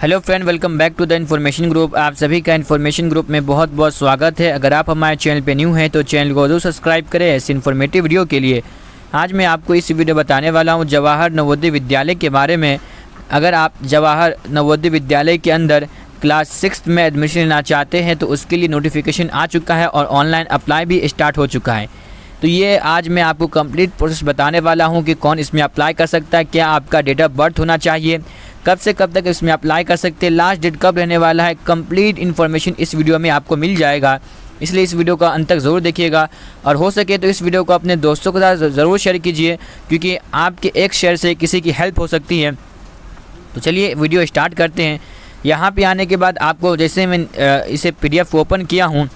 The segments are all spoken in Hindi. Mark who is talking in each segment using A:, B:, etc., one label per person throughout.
A: Hello friend, welcome back to the information group. आप सभी का इन्फॉर्मेशन ग्रुप में बहुत बहुत स्वागत है। अगर आप हमारे चैनल पे न्यू हैं तो चैनल को जरूर सब्सक्राइब करें ऐसे इन्फॉर्मेटिव वीडियो के लिए। आज मैं आपको इस वीडियो बताने वाला हूं जवाहर नवोदय विद्यालय के बारे में। अगर आप जवाहर नवोदय विद्यालय के अंदर क्लास 6 में एडमिशन लेना चाहते हैं तो उसके लिए नोटिफिकेशन आ चुका है और ऑनलाइन अप्लाई भी स्टार्ट हो चुका है। तो ये आज मैं आपको कंप्लीट प्रोसेस बताने वाला हूँ कि कौन इसमें अप्लाई कर सकता है, क्या आपका डेट ऑफ बर्थ होना चाहिए, कब से कब तक इसमें अप्लाई कर सकते हैं, लास्ट डेट कब रहने वाला है। कंप्लीट इन्फॉर्मेशन इस वीडियो में आपको मिल जाएगा, इसलिए इस वीडियो का अंत तक ज़रूर देखिएगा और हो सके तो इस वीडियो को अपने दोस्तों के साथ ज़रूर शेयर कीजिए, क्योंकि आपके एक शेयर से किसी की हेल्प हो सकती है। तो चलिए वीडियो स्टार्ट करते हैं। यहाँ पे आने के बाद आपको जैसे मैं इसे PDF ओपन किया हूँ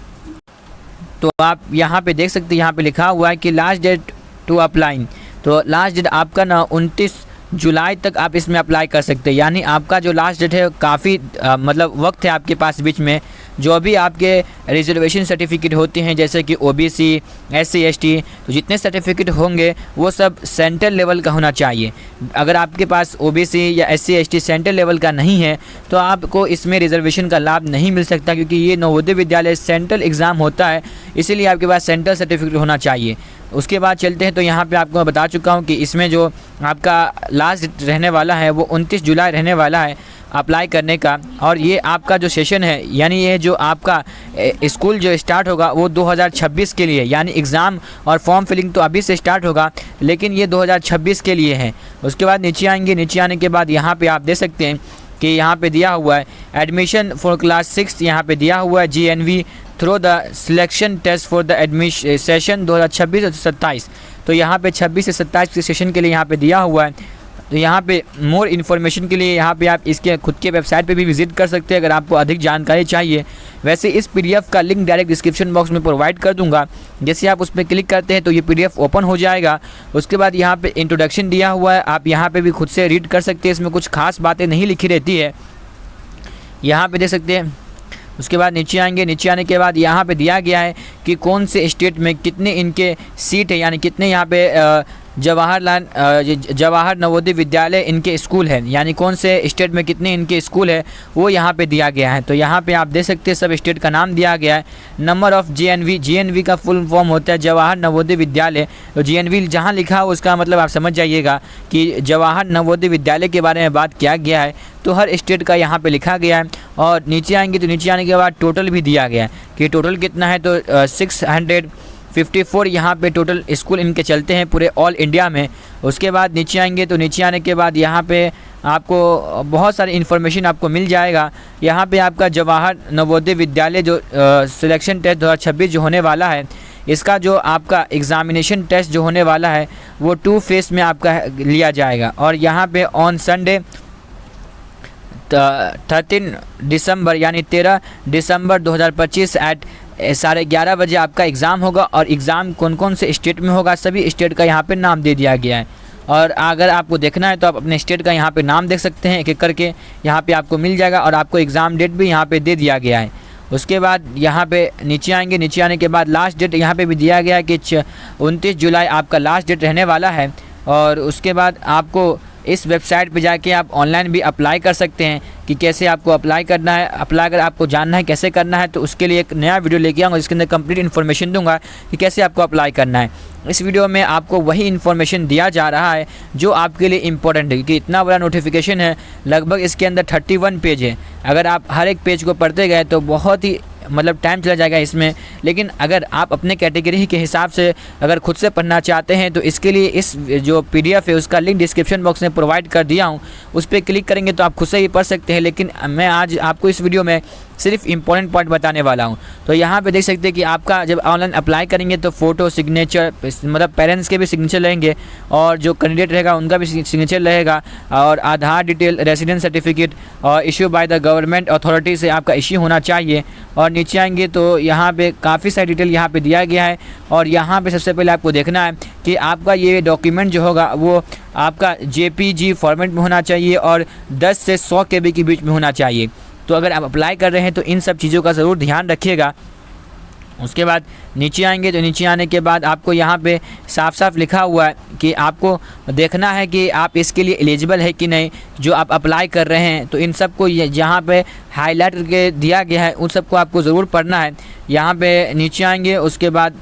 A: तो आप यहाँ पे देख सकते हैं, यहाँ पे लिखा हुआ है कि लास्ट डेट टू अप्लाई। तो लास्ट डेट आपका ना 29 जुलाई तक आप इसमें अप्लाई कर सकते हैं। यानी आपका जो लास्ट डेट है काफ़ी मतलब वक्त है आपके पास बीच में। जो भी आपके रिजर्वेशन सर्टिफिकेट होते हैं जैसे कि OBC, SC ST, तो जितने सर्टिफिकेट होंगे वो सब सेंट्रल लेवल का होना चाहिए। अगर आपके पास OBC या SC ST सेंट्रल लेवल का नहीं है तो आपको इसमें रिजर्वेशन का लाभ नहीं मिल सकता, क्योंकि ये नवोदय विद्यालय सेंट्रल एग्ज़ाम होता है, इसीलिए आपके पास सेंट्रल सर्टिफिकेट होना चाहिए। उसके बाद चलते हैं तो यहाँ पे आपको बता चुका हूँ कि इसमें जो आपका लास्ट डेट रहने वाला है वो 29 जुलाई रहने वाला है अप्लाई करने का। और ये आपका जो सेशन है, यानी ये जो आपका स्कूल जो स्टार्ट होगा वो 2026 के लिए, यानी एग्ज़ाम और फॉर्म फिलिंग तो अभी से स्टार्ट होगा लेकिन ये 2026 के लिए है। उसके बाद नीचे आएंगे, नीचे आने के बाद यहाँ पे आप देख सकते हैं कि यहाँ पे दिया हुआ है एडमिशन फॉर क्लास 6, यहाँ पे दिया हुआ है GNV through the selection test for the admission session 2026 से 27। तो यहाँ पे 26 से 27 के सेशन के लिए यहाँ पे दिया हुआ है। तो यहाँ पे मोर इन्फॉर्मेशन के लिए यहाँ पे आप इसके खुद के वेबसाइट पे भी विजिट कर सकते हैं अगर आपको अधिक जानकारी चाहिए। वैसे इस PDF का लिंक डायरेक्ट डिस्क्रिप्शन बॉक्स में प्रोवाइड कर दूंगा। जैसे आप उस पर क्लिक करते हैं तो ये PDF ओपन हो जाएगा। उसके बाद यहाँ पे इंट्रोडक्शन दिया हुआ है, आप यहाँ पे भी खुद से रीड कर सकते हैं। इसमें कुछ खास बातें नहीं लिखी रहती है, यहाँ पे देख सकते हैं। उसके बाद नीचे आएंगे, नीचे आने के बाद यहाँ पे दिया गया है कि कौन से स्टेट में कितने इनके सीट है, यानी कितने यहाँ पे जवाहर नवोदय विद्यालय इनके स्कूल है, यानी कौन से स्टेट में कितने इनके स्कूल है वो यहाँ पे दिया गया है। तो यहाँ पे आप देख सकते हैं सब स्टेट का नाम दिया गया है। नंबर ऑफ GNV का फुल फॉर्म होता है जवाहर नवोदय विद्यालय। तो GNV जहाँ लिखा हो उसका मतलब आप समझ जाइएगा कि जवाहर नवोदय विद्यालय के बारे में बात किया गया है। तो हर स्टेट का यहाँ पे लिखा गया है। और नीचे आएंगे तो नीचे आने के बाद टोटल भी दिया गया है कि टोटल कितना है। तो 654 यहाँ पे टोटल स्कूल इनके चलते हैं पूरे ऑल इंडिया में। उसके बाद नीचे आएंगे तो नीचे आने के बाद यहाँ पे आपको बहुत सारी इन्फॉर्मेशन आपको मिल जाएगा। यहाँ पे आपका जवाहर नवोदय विद्यालय जो सिलेक्शन टेस्ट 2026 जो होने वाला है, इसका जो आपका एग्ज़ामिनेशन टेस्ट जो होने वाला है वो 2 फेस में आपका लिया जाएगा। और यहाँ पे ऑन संडे 13 दिसंबर यानी 13 दिसंबर 2025 एट 11:30 बजे आपका एग्ज़ाम होगा। और एग्ज़ाम कौन कौन से स्टेट में होगा सभी स्टेट का यहाँ पे नाम दे दिया गया है। और अगर आपको देखना है तो आप अपने स्टेट का यहाँ पे नाम देख सकते हैं, एक एक करके यहाँ पे आपको मिल जाएगा। और आपको एग्ज़ाम डेट भी यहाँ पे दे दिया गया है। उसके बाद यहाँ पे नीचे आएंगे, नीचे आने के बाद लास्ट डेट यहाँ पे भी दिया गया है कि 29 जुलाई आपका लास्ट डेट रहने वाला है। और उसके बाद आपको इस वेबसाइट पे जाके आप ऑनलाइन भी अप्लाई कर सकते हैं कि कैसे आपको अप्लाई करना है। अप्लाई अगर आपको जानना है कैसे करना है तो उसके लिए एक नया वीडियो लेके आऊँगा जिसके अंदर कंप्लीट इन्फॉर्मेशन दूंगा कि कैसे आपको अप्लाई करना है। इस वीडियो में आपको वही इन्फॉर्मेशन दिया जा रहा है जो आपके लिए इम्पोर्टेंट है, कि इतना बड़ा नोटिफिकेशन है, लगभग इसके अंदर 31 पेज है। अगर आप हर एक पेज को पढ़ते गए तो बहुत ही मतलब टाइम चला जाएगा इसमें। लेकिन अगर आप अपने कैटेगरी के हिसाब से अगर खुद से पढ़ना चाहते हैं तो इसके लिए इस जो PDF है उसका लिंक डिस्क्रिप्शन बॉक्स में प्रोवाइड कर दिया हूँ, उस पर क्लिक करेंगे तो आप खुद से ही पढ़ सकते हैं। लेकिन मैं आज आपको इस वीडियो में सिर्फ इम्पॉर्टेंट पॉइंट बताने वाला हूं। तो यहाँ पे देख सकते हैं कि आपका जब ऑनलाइन अप्लाई करेंगे तो फ़ोटो, सिग्नेचर, मतलब पेरेंट्स के भी सिग्नेचर रहेंगे और जो कैंडिडेट रहेगा उनका भी सिग्नेचर रहेगा, और आधार डिटेल, रेजिडेंस सर्टिफिकेट और issue by the government authority से आपका इशू होना चाहिए। और नीचे आएंगे तो यहाँ पे काफ़ी सारी डिटेल यहाँ पे दिया गया है। और यहाँ पे सबसे पहले आपको देखना है कि आपका ये डॉक्यूमेंट जो होगा वो आपका JPG फॉर्मेट में होना चाहिए और 10 से 100 KB के बीच में होना चाहिए। तो अगर आप अप्लाई कर रहे हैं तो इन सब चीज़ों का ज़रूर ध्यान रखिएगा। उसके बाद नीचे आएंगे तो नीचे आने के बाद आपको यहाँ पे साफ साफ लिखा हुआ है कि आपको देखना है कि आप इसके लिए एलिजिबल है कि नहीं, जो आप अप्लाई कर रहे हैं। तो इन सब को यहाँ पे हाईलाइट करके दिया गया है, उन सबको आपको ज़रूर पढ़ना है। यहाँ पे नीचे आएंगे, उसके बाद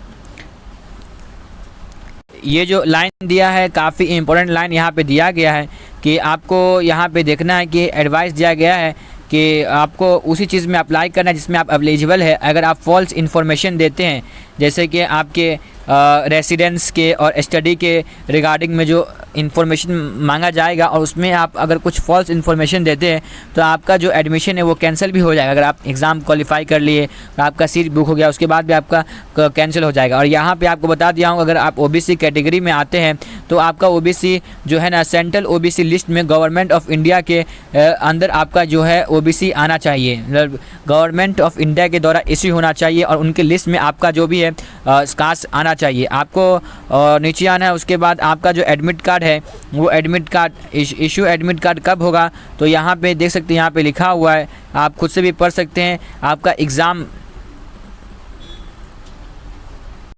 A: ये जो लाइन दिया है काफ़ी इम्पोर्टेंट लाइन यहाँ पे दिया गया है कि आपको यहाँ पे देखना है कि एडवाइस दिया गया है कि आपको उसी चीज़ में अप्लाई करना है जिसमें आप एलिजिबल है। अगर आप फॉल्स इन्फॉर्मेशन देते हैं, जैसे कि आपके रेसिडेंस के और स्टडी के रिगार्डिंग में जो इन्फॉर्मेशन मांगा जाएगा और उसमें आप अगर कुछ फॉल्स इन्फॉर्मेशन देते हैं तो आपका जो एडमिशन है वो कैंसिल भी हो जाएगा। अगर आप एग्ज़ाम क्वालिफाई कर लिए और आपका सीट बुक हो गया, उसके बाद भी आपका कैंसिल हो जाएगा। और यहाँ पे आपको बता दिया हूँ, अगर आप ओबीसी कैटेगरी में आते हैं तो आपका ओबीसी जो है ना सेंट्रल ओबीसी लिस्ट में गवर्नमेंट ऑफ इंडिया के अंदर आपका जो है ओबीसी आना चाहिए, मतलब गवर्नमेंट ऑफ इंडिया के द्वारा इश्यू होना चाहिए और उनके लिस्ट में आपका जो भी है कास्ट आना चाहिए। आपको नीचे आना है, उसके बाद आपका जो एडमिट कार्ड है वो admit card issue admit card कब होगा तो यहाँ पे देख सकते हैं, यहाँ पे लिखा हुआ है, आप खुद से भी पढ़ सकते हैं। आपका एग्ज़ाम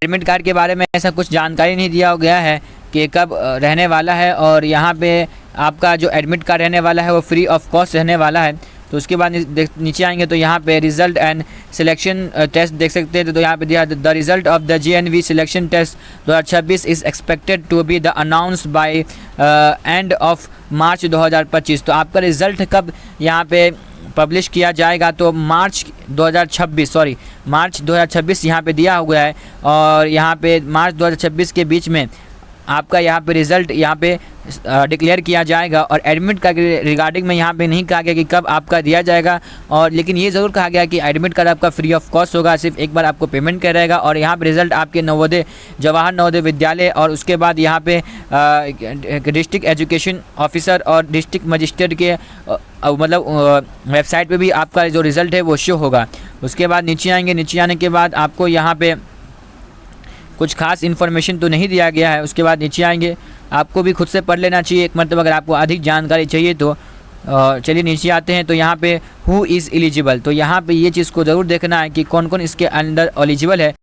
A: एडमिट कार्ड के बारे में ऐसा कुछ जानकारी नहीं दिया गया है कि कब रहने वाला है, और यहाँ पे आपका जो एडमिट कार्ड रहने वाला है वो फ्री ऑफ कॉस्ट रहने वाला है। तो उसके बाद नीचे आएंगे तो यहाँ पे रिज़ल्ट एंड सिलेक्शन टेस्ट देख सकते हैं। तो यहाँ पे दिया the result of the JNV selection test 2026 is expected to be the announce by end of March 2025। तो आपका रिज़ल्ट कब यहाँ पे पब्लिश किया जाएगा तो मार्च 2026 यहाँ पे दिया हुआ है, और यहाँ पे मार्च 2026 के बीच में आपका यहाँ पे रिज़ल्ट यहाँ पे डिक्लेयर किया जाएगा। और एडमिट कार्ड के रिगार्डिंग में यहाँ पे नहीं कहा गया कि कब आपका दिया जाएगा, और लेकिन ये ज़रूर कहा गया कि एडमिट कार्ड आपका फ्री ऑफ कॉस्ट होगा, सिर्फ एक बार आपको पेमेंट कर रहेगा। और यहाँ पे रिज़ल्ट आपके नवोदय जवाहर नवोदय विद्यालय और उसके बाद यहाँ पे डिस्ट्रिक्ट एजुकेशन ऑफिसर और डिस्ट्रिक्ट मजिस्ट्रेट के मतलब वेबसाइट पे भी आपका जो रिज़ल्ट है वो शो होगा। उसके बाद नीचे आएंगे, नीचे आने के बाद आपको यहाँ पे कुछ खास इन्फॉर्मेशन तो नहीं दिया गया है। उसके बाद नीचे आएंगे, आपको भी खुद से पढ़ लेना चाहिए एक मरतबा अगर आपको अधिक जानकारी चाहिए तो। चलिए नीचे आते हैं तो यहाँ पे हु इज़ एलिजिबल, तो यहाँ पे ये चीज़ को ज़रूर देखना है कि कौन कौन इसके अंदर एलिजिबल है।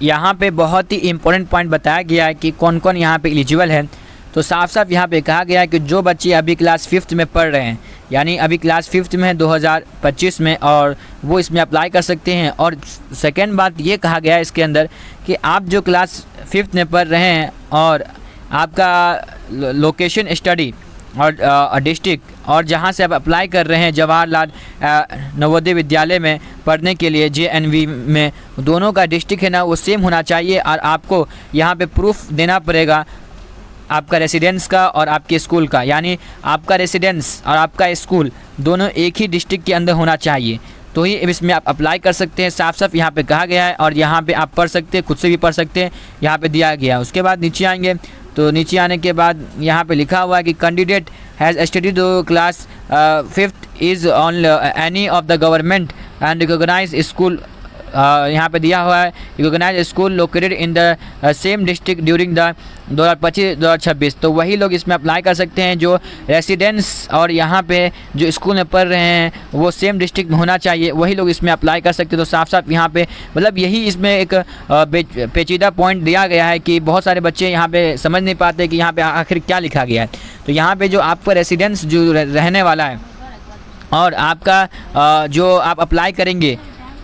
A: यहाँ पे बहुत ही इंपॉर्टेंट पॉइंट बताया गया है कि कौन कौन यहाँ पे एलिजिबल है। तो साफ साफ यहाँ पे कहा गया है कि जो बच्चे अभी क्लास 5th में पढ़ रहे हैं, यानी अभी क्लास 5th में है 2025 में, और वो इसमें अप्लाई कर सकते हैं। और सेकेंड बात ये कहा गया है इसके अंदर कि आप जो क्लास 5th में पढ़ रहे हैं और आपका लोकेशन स्टडी और डिस्ट्रिक्ट और जहाँ से आप अप्लाई कर रहे हैं जवाहरलाल नवोदय विद्यालय में पढ़ने के लिए JNV में, दोनों का डिस्ट्रिक्ट है ना वो सेम होना चाहिए। और आपको यहाँ पे प्रूफ देना पड़ेगा आपका रेसिडेंस का और आपके स्कूल का, यानी आपका रेसिडेंस और आपका स्कूल दोनों एक ही डिस्ट्रिक्ट के अंदर होना चाहिए, तो ही इसमें आप अप्लाई कर सकते हैं। साफ साफ यहाँ पे कहा गया है और यहाँ पे आप पढ़ सकते हैं, खुद से भी पढ़ सकते हैं, यहाँ पे दिया गया है। उसके बाद नीचे आएंगे तो नीचे आने के बाद यहाँ पे लिखा हुआ है कि candidate has studied class 5th is on any of the government and recognised school, यहाँ पे दिया हुआ है recognised school located in the same district during the 2025-2026। तो वही लोग इसमें अप्लाई कर सकते हैं जो रेसिडेंस और यहाँ पे जो स्कूल में पढ़ रहे हैं वो सेम डिस्ट्रिक्ट में होना चाहिए, वही लोग इसमें अप्लाई कर सकते हैं। तो साफ साफ यहाँ पे मतलब यही इसमें एक पेचीदा पॉइंट दिया गया है कि बहुत सारे बच्चे यहाँ पे समझ नहीं पाते कि यहाँ पे आखिर क्या लिखा गया है। तो यहाँ पे जो आपका रेसिडेंस जो रहने वाला है और आपका जो आप अप्लाई करेंगे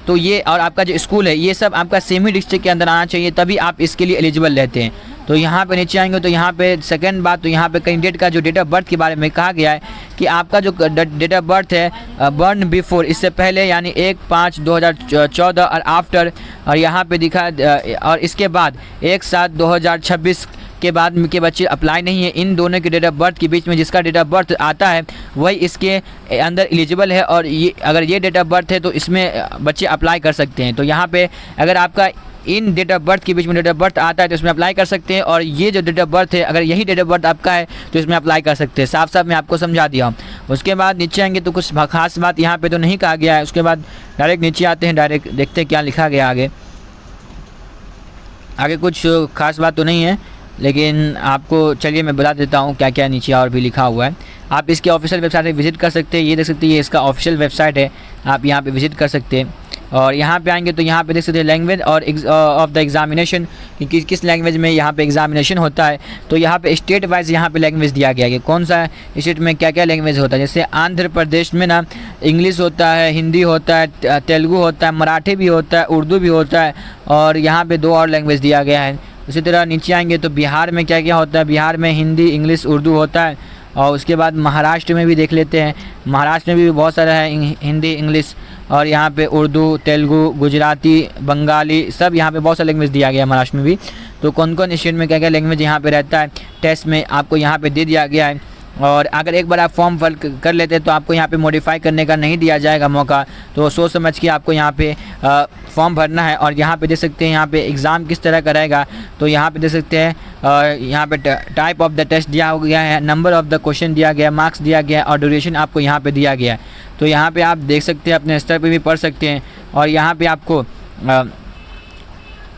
A: तो ये, और आपका जो स्कूल है ये सब आपका सेम ही डिस्ट्रिक्ट के अंदर आना चाहिए, तभी आप इसके लिए एलिजिबल रहते हैं। तो यहाँ पे नीचे आएंगे तो यहाँ पे सेकंड बात, तो यहाँ पे कैंडिडेट का जो डेट ऑफ बर्थ के बारे में कहा गया है कि आपका जो डेट ऑफ बर्थ है बर्न बिफोर, इससे पहले यानी 1/5/2014 और आफ्टर, और यहाँ पे दिखा और इसके बाद 1/7/2026 के बाद के बच्चे अप्लाई नहीं है। इन दोनों के डेट ऑफ बर्थ के बीच में जिसका डेट ऑफ बर्थ आता है वही इसके अंदर एलिजिबल है, और ये अगर ये डेट ऑफ बर्थ है तो इसमें बच्चे अप्लाई कर सकते हैं। तो यहाँ पे अगर आपका इन डेट ऑफ बर्थ के बीच में डेट ऑफ बर्थ आता है तो इसमें अप्लाई कर सकते हैं, और ये जो डेट ऑफ बर्थ है अगर यही डेट ऑफ बर्थ आपका है तो इसमें अप्लाई कर सकते हैं। साफ साफ मैं आपको समझा दिया हूँ। उसके बाद नीचे आएंगे तो कुछ खास बात यहाँ पे तो नहीं कहा गया है। उसके बाद डायरेक्ट नीचे आते हैं, डायरेक्ट देखते हैं क्या लिखा गया आगे कुछ खास बात तो नहीं है, लेकिन आपको चलिए मैं बता देता हूँ क्या क्या नीचे और भी लिखा हुआ है। आप इसके ऑफिशियल वेबसाइट पे विजिट कर सकते हैं, ये देख सकते हैं ये इसका ऑफिशियल वेबसाइट है, आप यहाँ पे विजिट कर सकते हैं। और यहाँ पे आएंगे तो यहाँ पे देख सकते हैं लैंग्वेज और ऑफ द एग्जामिनेशन कि किस लैंग्वेज में यहाँ पे एग्जामिनेशन होता है। तो यहाँ पे स्टेट वाइज यहाँ पे लैंग्वेज दिया गया है कि कौन सा स्टेट में क्या क्या लैंग्वेज होता है। जैसे आंध्र प्रदेश में ना इंग्लिश होता है, हिंदी होता है, तेलुगु होता है, मराठी भी होता है, उर्दू भी होता है, और यहाँ पे 2 और लैंग्वेज दिया गया है। उसी तरह नीचे आएंगे तो बिहार में क्या क्या होता है। बिहार में हिंदी, इंग्लिश, उर्दू होता है। और उसके बाद महाराष्ट्र में भी देख लेते हैं। महाराष्ट्र में भी बहुत सारा है हिंदी, इंग्लिश, और यहाँ पे उर्दू, तेलुगु, गुजराती, बंगाली, सब यहाँ पे बहुत सारा लैंग्वेज दिया गया है महाराष्ट्र में भी। तो कौन कौन स्टेट में क्या क्या लैंग्वेज यहाँ पे रहता है टेस्ट में आपको यहाँ पे दे दिया गया है। और अगर एक बार आप फॉर्म फिल कर लेते हैं तो आपको यहाँ पे मॉडिफाई करने का नहीं दिया जाएगा मौका। तो सोच समझ के आपको यहाँ पे फॉर्म भरना है। और यहाँ पे देख सकते हैं यहाँ पे एग्ज़ाम किस तरह का रहेगा। तो यहाँ पे देख सकते हैं यहाँ पे टाइप ऑफ द टेस्ट दिया गया है, नंबर ऑफ द क्वेश्चन दिया गया है, मार्क्स दिया गया है, और ड्यूरेशन आपको यहाँ पे दिया गया है। तो यहाँ पे आप देख सकते हैं, अपने स्तर पे भी पढ़ सकते हैं। और यहाँ पे आपको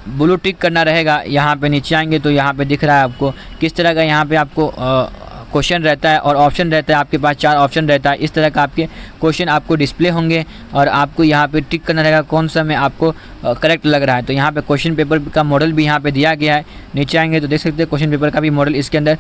A: ब्लू टिक करना रहेगा। यहाँ पे नीचे आएंगे तो यहाँ पे दिख रहा है आपको किस तरह का यहाँ पे आपको क्वेश्चन रहता है और ऑप्शन रहता है। आपके पास 4 ऑप्शन रहता है। इस तरह का आपके क्वेश्चन आपको डिस्प्ले होंगे और आपको यहाँ पे टिक करना रहेगा कौन सा में आपको करेक्ट लग रहा है। तो यहाँ पे क्वेश्चन पेपर का मॉडल भी यहाँ पे दिया गया है। नीचे आएंगे तो देख सकते हैं क्वेश्चन पेपर का भी मॉडल इसके अंदर